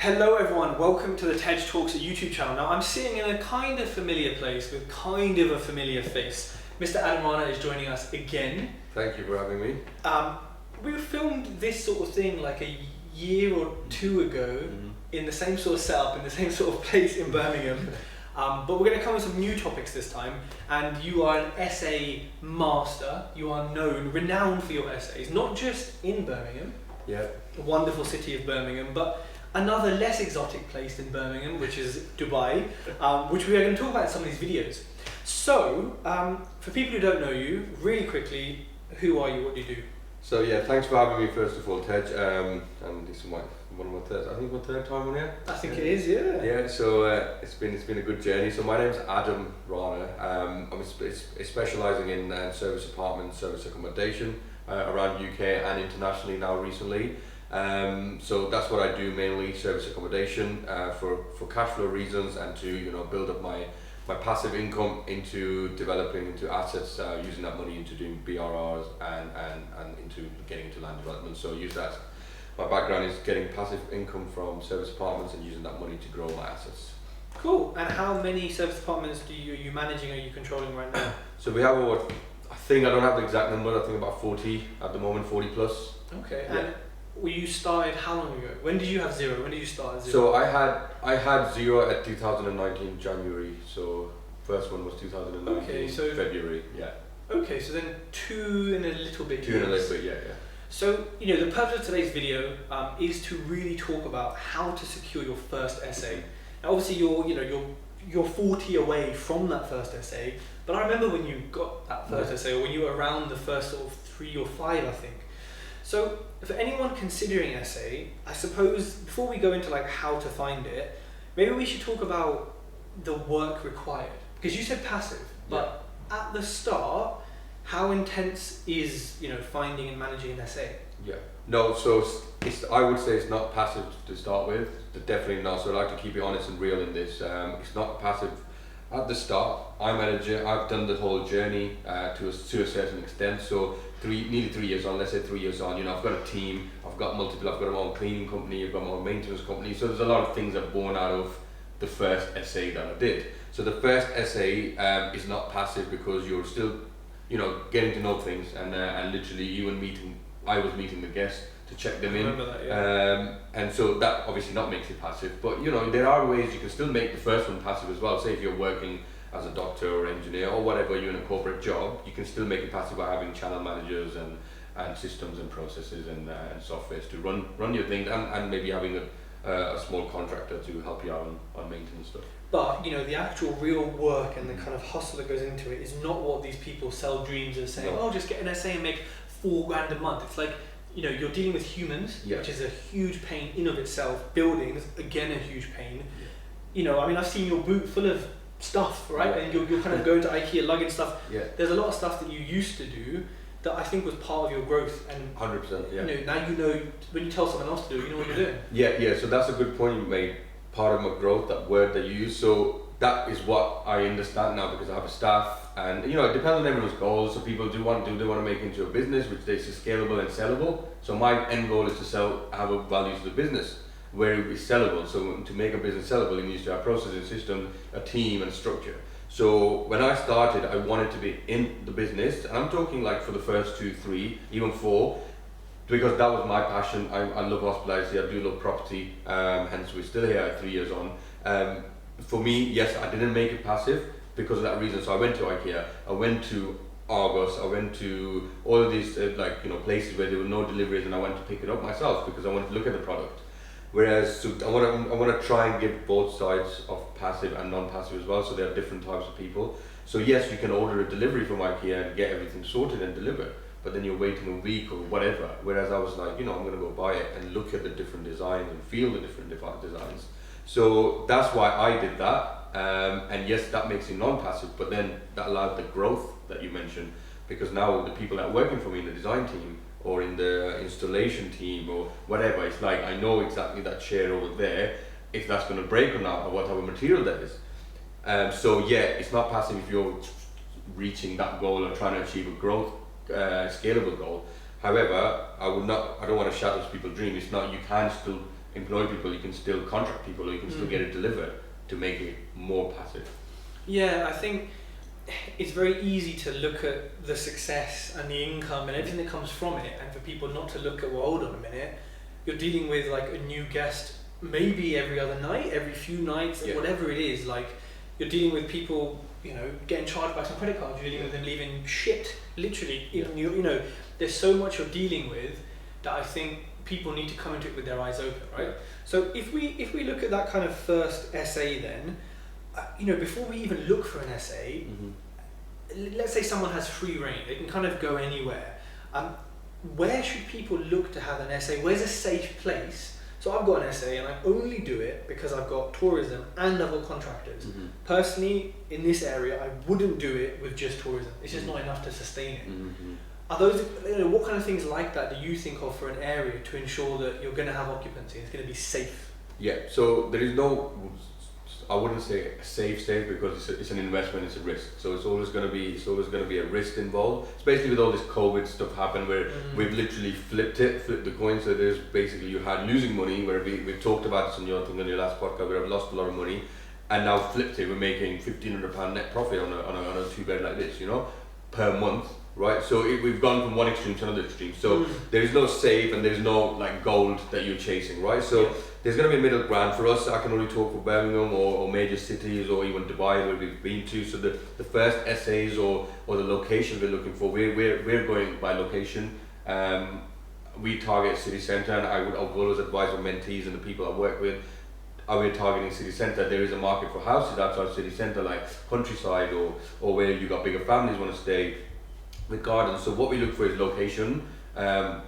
Hello everyone, welcome to the TED Talks YouTube channel. Now I'm sitting in a kind of familiar place with kind of a familiar face. Mr. Rana is joining us again. Thank you for having me. We filmed this sort of thing like a year or two ago in the same sort of setup, in the same sort of place in Birmingham. But we're going to come with some new topics this time, and you are an essay master. You are known, renowned for your essays, not just in Birmingham, the wonderful city of Birmingham, but another less exotic place than Birmingham, which is Dubai, which we are going to talk about in some of these videos. So, for people who don't know you, really quickly, who are you, what do you do? So yeah, thanks for having me first of all, Tej. And this is my third time on here. I think it is, yeah. Yeah, so it's been a good journey. So my name's Adam Rana. I'm specialising in service apartments, service accommodation around UK and internationally now recently. So that's what I do mainly, service accommodation for cash flow reasons and to build up my passive income into developing into assets, using that money into doing BRRs and into getting into land development. So use that. My background is getting passive income from service apartments and using that money to grow my assets. Cool. And how many service apartments are you managing, are you controlling right now? So we have over, I don't have the exact number, I think about 40 at the moment, 40 plus. Okay. Yeah. And you started how long ago? When did you have zero? When did you start at zero? So I had zero at 2019 January. So first one was 2019 February. Yeah. Okay, so then two and a little bit. Two and a little bit, yeah. So the purpose of today's video is to really talk about how to secure your first essay. Now, obviously, you're 40 away from that first essay, but I remember when you got that first essay, or when you were around the first sort of 3 or 5, I think. So for anyone considering essay, I suppose before we go into like how to find it, maybe we should talk about the work required, because you said passive, but at the start, how intense is finding and managing an essay? Yeah. No, so I would say it's not passive to start with. Definitely not. So I like to keep it honest and real in this. It's not passive at the start. I've done the whole journey to a certain extent. So nearly 3 years on, let's say 3 years on, I've got a team, I've got my own cleaning company, I've got my own maintenance company. So there's a lot of things that are born out of the first essay that I did. So the first essay is not passive because you're still getting to know things and literally I was meeting the guests to check them in. I remember that, yeah. And so that obviously not makes it passive, but there are ways you can still make the first one passive as well. Say if you're working as a doctor or engineer or whatever, you're in a corporate job, you can still make it passive by having channel managers and systems and processes and softwares to run your things and maybe having a small contractor to help you out on maintenance stuff. But the actual real work and the kind of hustle that goes into it is not what these people sell dreams of saying, oh, just get an essay and make $4,000 a month. It's like, you're dealing with humans, which is a huge pain in of itself. Buildings, again, a huge pain. I've seen your boot full of stuff, right? And you're kind of going to IKEA, lugging stuff. Yeah. There's a lot of stuff that you used to do that I think was part of your growth. And 100%, yeah. Now when you tell someone else to do it, you know what you're doing. Yeah. So that's a good point you made. Part of my growth, that word that you use. So that is what I understand now because I have a staff, and it depends on everyone's goals. So people they want to make it into a business which is scalable and sellable. So my end goal is to have a value to the business where it is sellable. So to make a business sellable, it needs to have processes, systems, a team, and structure. So when I started, I wanted to be in the business, and I'm talking like for the first 2, 3, even 4. Because that was my passion. I love hospitality, I do love property, hence we're still here at 3 years on. For me, yes, I didn't make it passive because of that reason. So I went to IKEA, I went to Argos, I went to all of these places where there were no deliveries, and I went to pick it up myself because I wanted to look at the product. Whereas I want to try and give both sides of passive and non-passive as well, so there are different types of people. So yes, you can order a delivery from IKEA and get everything sorted and delivered, but then you're waiting a week or whatever. Whereas I was like, I'm going to go buy it and look at the different designs and feel the different designs. So that's why I did that. And yes, that makes it non-passive, but then that allowed the growth that you mentioned, because now the people that are working for me in the design team or in the installation team or whatever, it's like I know exactly that chair over there, if that's going to break or not, or what type of material that is. So yeah, it's not passive if you're reaching that goal or trying to achieve a growth scalable goal. However, I don't want to shatter people's dream. It's not, you can still employ people, you can still contract people, or you can still get it delivered to make it more passive. Yeah, I think it's very easy to look at the success and the income and everything that comes from it, and for people not to look at, well, hold on a minute, you're dealing with like a new guest maybe every other night, every few nights, whatever it is. Like, you're dealing with people, you know, getting charged by some credit cards, you're dealing with them leaving shit, literally. You know, there's so much you're dealing with that I think people need to come into it with their eyes open, right? So if we look at that kind of first SA then, you know, before we even look for an SA, let's say someone has free reign, they can kind of go anywhere. Where should people look to have an SA? Where's a safe place? So I've got an SA and I only do it because I've got tourism and I've got contractors. Personally, in this area, I wouldn't do it with just tourism. It's just not enough to sustain it. Are those, you know, what kind of things like that do you think of for an area to ensure that you're going to have occupancy, it's going to be safe? Yeah, so there is no, I wouldn't say a safe because it's an investment, it's a risk. So it's always going to be a risk involved. Especially with all this COVID stuff happened where we've literally flipped the coin. So there's basically, you had losing money where we've talked about this on your last podcast where I've lost a lot of money, and now flipped it, we're making £1,500 net profit on a 2-bed like this, you know, per month. Right, so we've gone from one extreme to another extreme. So there is no safe and there is no like gold that you're chasing, right? So there's going to be a middle ground for us. I can only talk for Birmingham or major cities or even Dubai where we've been to. So the first SAs or the location we're looking for, we're going by location. We target city centre, and I would always advise our mentees and the people I work with. Are we targeting city centre? There is a market for houses outside city centre, like countryside or where you got bigger families want to stay with gardens. So what we look for is location,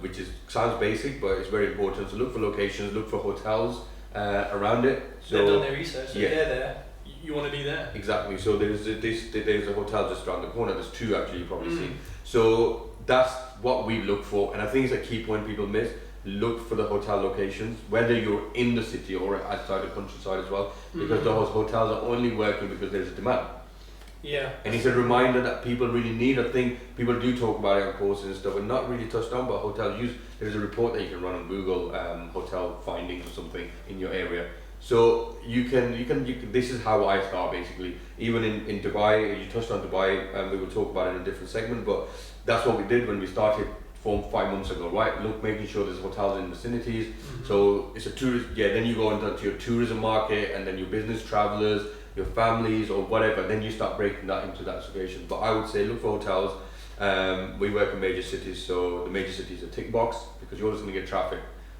which sounds basic, but it's very important. So look for locations, look for hotels around it. So they've done their research, so they're there. You want to be there. Exactly. So there's a hotel just around the corner. There's two actually, you probably see. So that's what we look for, and I think it's a key point people miss. Look for the hotel locations, whether you're in the city or outside the countryside as well, because those hotels are only working because there's a demand. Yeah. And it's a reminder that people really need. I think people do talk about it on courses and stuff and not really touched on, but hotel use. There's a report that you can run on Google, hotel findings or something in your area. So you can. This is how I start basically. Even in Dubai, you touched on Dubai, and we will talk about it in a different segment. But that's what we did when we started 4-5 months ago, right? Look, making sure there's hotels in the vicinities. So it's a tourist. Yeah. Then you go into your tourism market, and then your business travelers, your families or whatever, then you start breaking that into that situation. But I would say look for hotels. We work in major cities, so the major cities are tick box because you're always going to get traffic.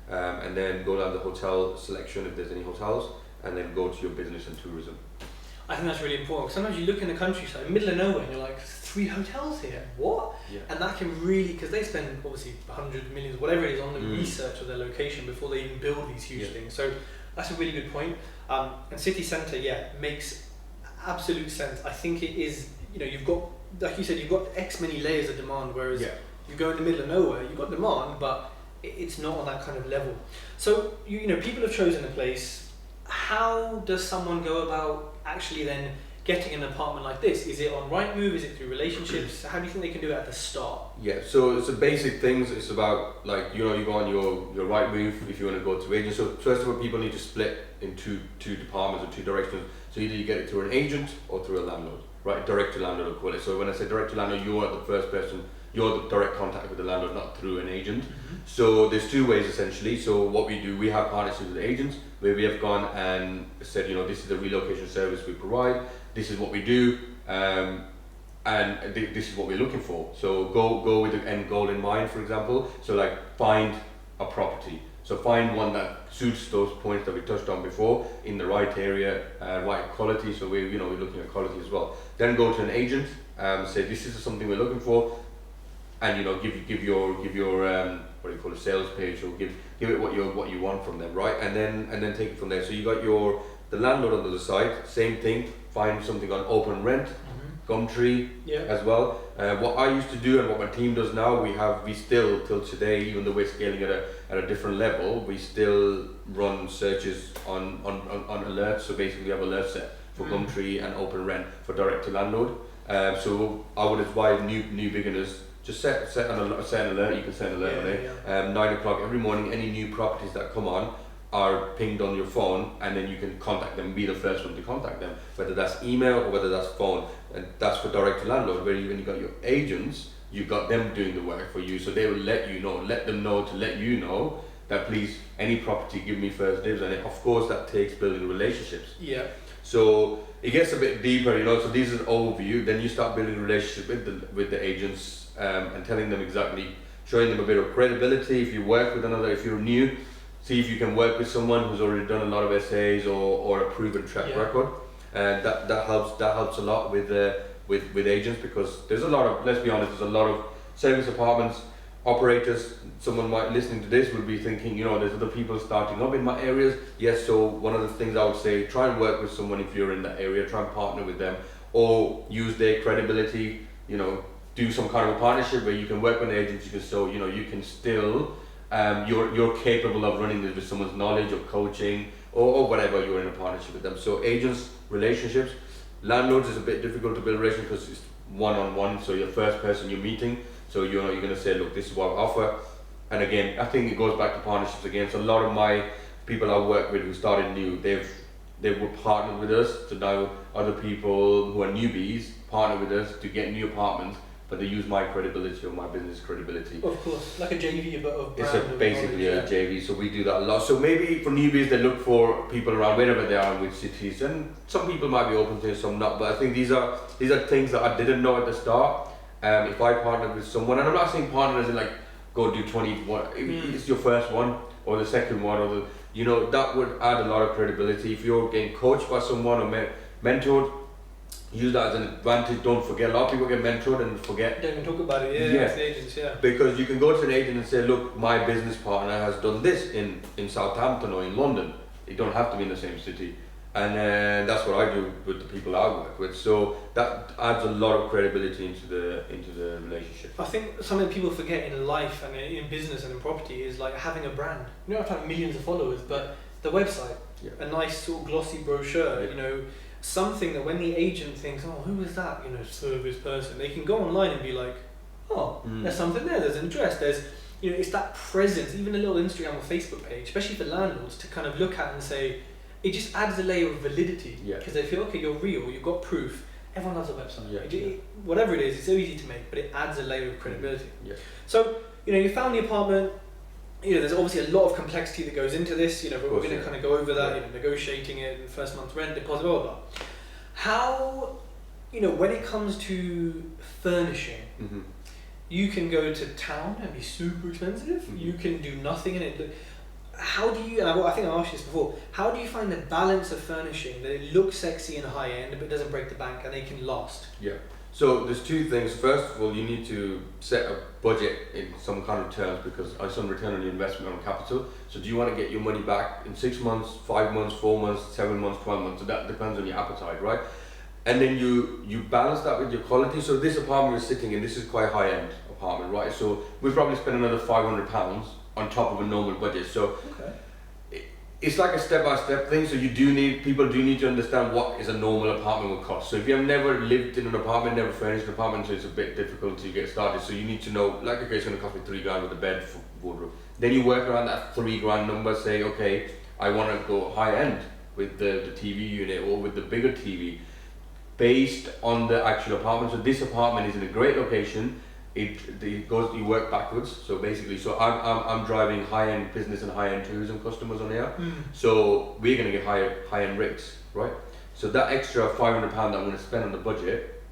And then go down the hotel selection if there's any hotels, and then go to your business and tourism. I think that's really important. Sometimes you look in the countryside, middle of nowhere, and you're like, 3 hotels here, what? Yeah. And that can really, because they spend obviously hundreds of millions, whatever it is, on the research of their location before they even build these huge things. So that's a really good point. And city centre, makes absolute sense. I think it is, you know, you've got, like you said, you've got X many layers of demand, whereas you go in the middle of nowhere, you've got demand, but it's not on that kind of level. So, you know, people have chosen a place. How does someone go about actually then getting an apartment like this? Is it on Rightmove? Is it through relationships? How do you think they can do it at the start? Yeah, so it's the basic things. It's about, like, you know, you go on your Rightmove if you want to go to agents. So first of all, people need to split in two departments or two directions. So either you get it through an agent or through a landlord, right? Direct to landlord, I'll call it. So when I say direct to landlord, you are the first person. You're the direct contact with the landlord, not through an agent. So there's two ways essentially. So what we do, we have partnerships with agents where we have gone and said, you know, this is the relocation service we provide. This is what we do, and this is what we're looking for. So go with the end goal in mind, for example. So like find a property. So find one that suits those points that we touched on before in the right area, right quality. So we're looking at quality as well. Then go to an agent, say this is something we're looking for, and you know give your what do you call it, sales page, or give it what you want from them, right? And then take it from there. So you got the landlord on the other side, same thing. Find something on Open Rent, Gumtree as well. What I used to do and what my team does now, we still till today, even though we're scaling at a different level, we still run searches on alerts. So basically, we have alerts set for Gumtree and Open Rent for direct to landlord. So I would advise new beginners, just set an alert. You can set an alert on it. 9 o'clock every morning. Any new properties that come on, are pinged on your phone, and then you can contact them, be the first one to contact them, whether that's email or whether that's phone. And that's for direct to landlord, where when you got your agents, you've got them doing the work for you, so they will let them know to let you know that please, any property, give me first dibs. And of course that takes building relationships. Yeah. So it gets a bit deeper, so these are an overview. Then you start building a relationship with the agents, and telling them exactly, showing them a bit of credibility. If you work with another, if you're new, see if you can work with someone who's already done a lot of essays or a proven track record. And that helps a lot with agents, because there's a lot of, let's be honest, there's a lot of service apartments operators. Someone might listening to this would be thinking, there's other people starting up in my areas. Yes, so one of the things I would say, try and work with someone if you're in that area, try and partner with them, or use their credibility, do some kind of a partnership where you can work with an agent, you can still, you can still, you're capable of running this with someone's knowledge or coaching or whatever, you're in a partnership with them. So agents, relationships, landlords is a bit difficult to build a relationship because it's one-on-one, so you're the first person you're meeting, so you're going to say, look, this is what I offer. And again, I think it goes back to partnerships again. So a lot of my people I work with who started new, they were partnered with us, so now other people who are newbies partner with us to get new apartments, but they use my credibility or my business credibility. Of course, like a JV, but of it's brand. Basically a JV, so we do that a lot. So maybe for newbies, they look for people around wherever they are in which cities, and some people might be open to it, some not. But I think these are things that I didn't know at the start. If I partnered with someone, and I'm not saying partner as in like go do 21. It's your first one or the second one, or that would add a lot of credibility. If you're getting coached by someone or mentored, use that as an advantage. Don't forget. A lot of people get mentored and forget. Don't even talk about it. Yeah. Agents, Because you can go to an agent and say, look, my business partner has done this in Southampton or in London. You don't have to be in the same city. And that's what I do with the people I work with. So that adds a lot of credibility into the relationship. I think something people forget in life and in business and in property is like having a brand. You don't have to have millions of followers, but the website, a nice sort of glossy brochure, something that when the agent thinks, oh, who is that, service person, they can go online and be like, oh, there's something there, there's interest, there's, it's that presence, even a little Instagram or Facebook page, especially for landlords, to kind of look at and say, it just adds a layer of validity, because they feel, okay, you're real, you've got proof, everyone loves a website, whatever it is, it's so easy to make, but it adds a layer of credibility. So, you found the apartment, there's obviously a lot of complexity that goes into this, but we're going to kind of go over that, negotiating it, the first month's rent, deposit, blah, blah, blah. How, when it comes to furnishing, you can go to town and be super expensive, you can do nothing in it. How do you, and I think I asked you this before, how do you find the balance of furnishing, that it looks sexy and high end, but doesn't break the bank and they can last? So there's two things. First of all, you need to set a budget in some kind of terms, because I some return on the investment on capital. So do you want to get your money back in 6 months, 5 months, 4 months, 7 months, 12 months? So that depends on your appetite, right? And then you balance that with your quality. So this apartment we're sitting in, this is quite a high end apartment, right? So we'll probably spend another £500 on top of a normal budget. So it's like a step-by-step thing. So people do need to understand what is a normal apartment will cost. So if you have never lived in an apartment, never furnished an apartment, so it's a bit difficult to get started. So you need to know, like, okay, it's going to cost me £3,000 with a bed, wardrobe. Then you work around that £3,000 number. Say, okay, I want to go high end with the TV unit or with the bigger TV, based on the actual apartment. So this apartment is in a great location. You work backwards. So basically, I'm driving high-end business and high-end tourism customers on here. So we're going to get high-end rates, right? So that extra £500 that I'm going to spend on the budget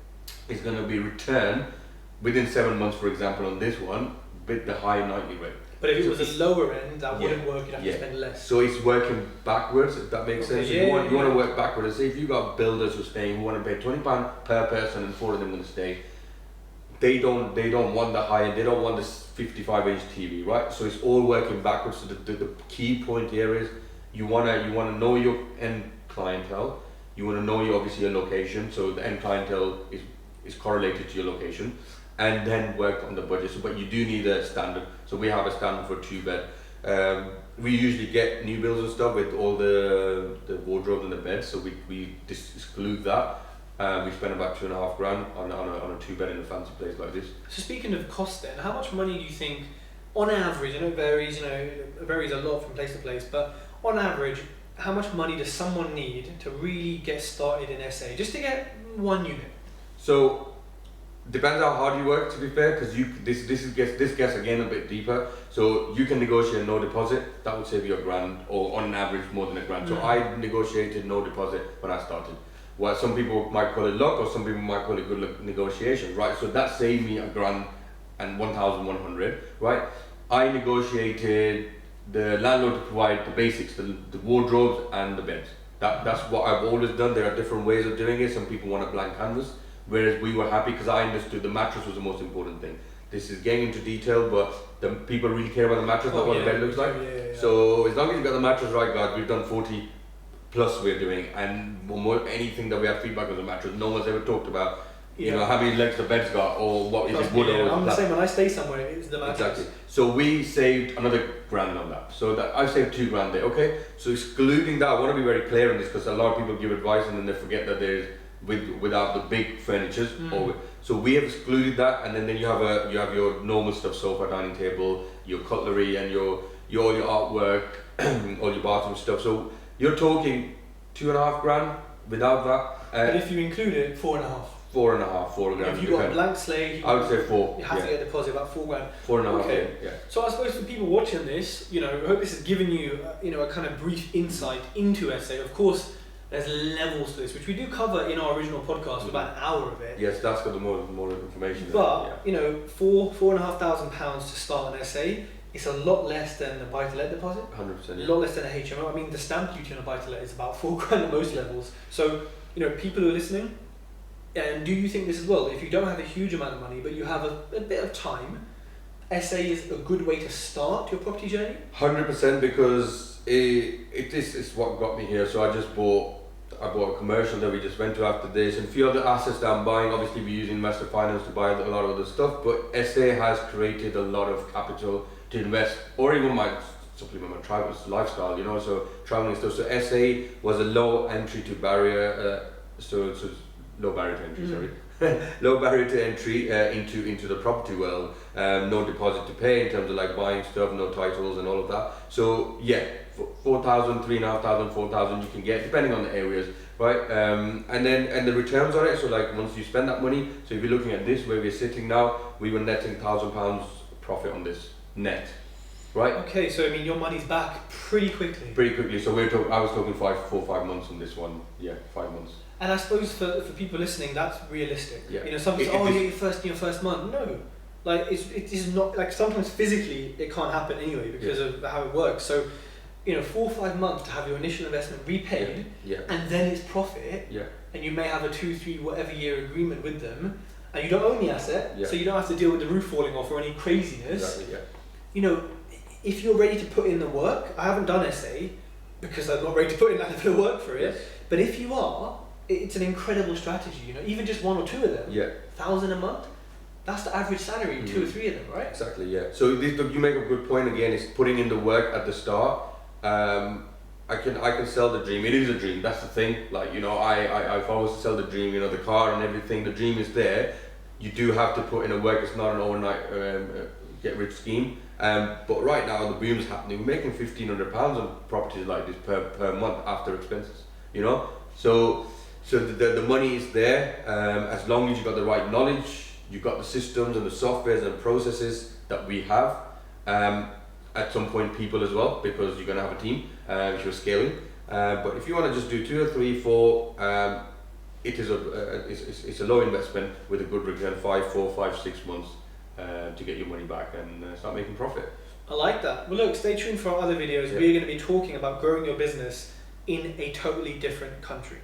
is going to be returned within 7 months, for example, on this one, with the high nightly rate. But if it was a lower end, that wouldn't work. You'd have to spend less. So it's working backwards, if that makes sense. You want to work backwards. Say if you got builders who want to pay £20 per person, and 4 of them going to stay. They don't want the high end, they don't want this 55-inch TV, right? So it's all working backwards. So the key point here is you wanna know your end clientele, you wanna know obviously your location, so the end clientele is correlated to your location, and then work on the budget. So, but you do need a standard. So we have a standard for 2-bed. We usually get new builds and stuff with all the wardrobes and the beds, so we exclude that. We spend about £2,500 on a 2-bed in a fancy place like this. So speaking of cost then, how much money do you think on average, I know it varies, it varies a lot from place to place, but on average, how much money does someone need to really get started in SA, just to get one unit? So depends how hard you work, to be fair, because this gets again a bit deeper. So you can negotiate no deposit, that would save you £1,000, or on average more than £1,000. So I negotiated no deposit when I started. Well, some people might call it luck, or some people might call it good negotiations, right? So that saved me £1,000 and 1,100, right? I negotiated the landlord to provide the basics, the wardrobes and the beds. That's what I've always done. There are different ways of doing it. Some people want a blank canvas, whereas we were happy because I understood the mattress was the most important thing. This is getting into detail, but the people really care about the mattress, not what the bed looks like. So as long as you've got the mattress right, guys, we've done 40 plus we're doing, and more anything that we have feedback on the mattress, no one's ever talked about. You know, how many legs the bed's got, or what is it wood or I'm the same when I stay somewhere, it's the mattress. Exactly. So we saved another £1,000 on that. So that I've saved £2,000 there. Okay. So excluding that, I want to be very clear on this because a lot of people give advice and then they forget that there's without the big furnitures. So we have excluded that, and then you have your normal stuff: sofa, dining table, your cutlery, and your artwork, all your bathroom stuff. So you're talking £2,500 without that. But if you include it, 4.5. 4.5 If you've got a blank slate, I would say 4. You have to get a deposit about £4,000. 4.5. Okay. Yeah. So I suppose for people watching this, I hope this has given you, a kind of brief insight into SA. Of course, there's levels to this, which we do cover in our original podcast, about an hour of it. Yes, that's got the more information. But £4,500 to start an SA. It's a lot less than a buy-to-let deposit. 100%. A lot less than a HMO. I mean, the stamp duty on a buy-to-let is about £4,000 at most levels. So, people who are listening, and do you think this as well? If you don't have a huge amount of money, but you have a bit of time, SA is a good way to start your property journey? 100%, because it's what got me here. So I bought a commercial that we just went to after this, and a few other assets that I'm buying. Obviously, we're using investor finance to buy a lot of other stuff, but SA has created a lot of capital to invest, or even my supplement my travel lifestyle, so traveling stuff. So SA was a low entry to barrier, so low barrier to entry, sorry. Low barrier to entry into the property world. No deposit to pay in terms of like buying stuff, no titles and all of that. So yeah, 4,000, 3,500, 4,000 you can get depending on the areas, right? And the returns on it. So like once you spend that money, so if you're looking at this where we're sitting now, we were netting £1,000 profit on this net, right? Okay, so I mean your money's back pretty quickly. Pretty quickly. So I was talking 4 or 5 months on this one. Yeah, 5 months. And I suppose for people listening, that's realistic. Yeah. Some people say, you get your first month. No, like it is not, like sometimes physically it can't happen anyway because of how it works. So, 4 or 5 months to have your initial investment repaid, and then it's profit. Yeah. And you may have a 2, 3, whatever year agreement with them, and you don't own the asset, so you don't have to deal with the roof falling off or any craziness. Exactly. Yeah. If you're ready to put in the work, I haven't done SA because I'm not ready to put in that level of work for it. Yes. But if you are, it's an incredible strategy, even just 1 or 2 of them, £1,000 a month, that's the average salary, 2 or 3 of them, right? Exactly, yeah. So you make a good point again, is putting in the work at the start. I can sell the dream. It is a dream, that's the thing. Like, I've always sell the dream, the car and everything, the dream is there. You do have to put in the work, it's not an overnight get rich scheme. But right now the boom is happening. We're making £1,500 on properties like this per month after expenses, So the money is there, as long as you've got the right knowledge, you've got the systems and the softwares and processes that we have. At some point people as well, because you're going to have a team if you're scaling. But if you want to just do 2 or 3, 4, it's a low investment with a good return, 5, 4, 5, 6 months to get your money back and start making profit. I like that. Well, look, stay tuned for our other videos. We're going to be talking about growing your business in a totally different country.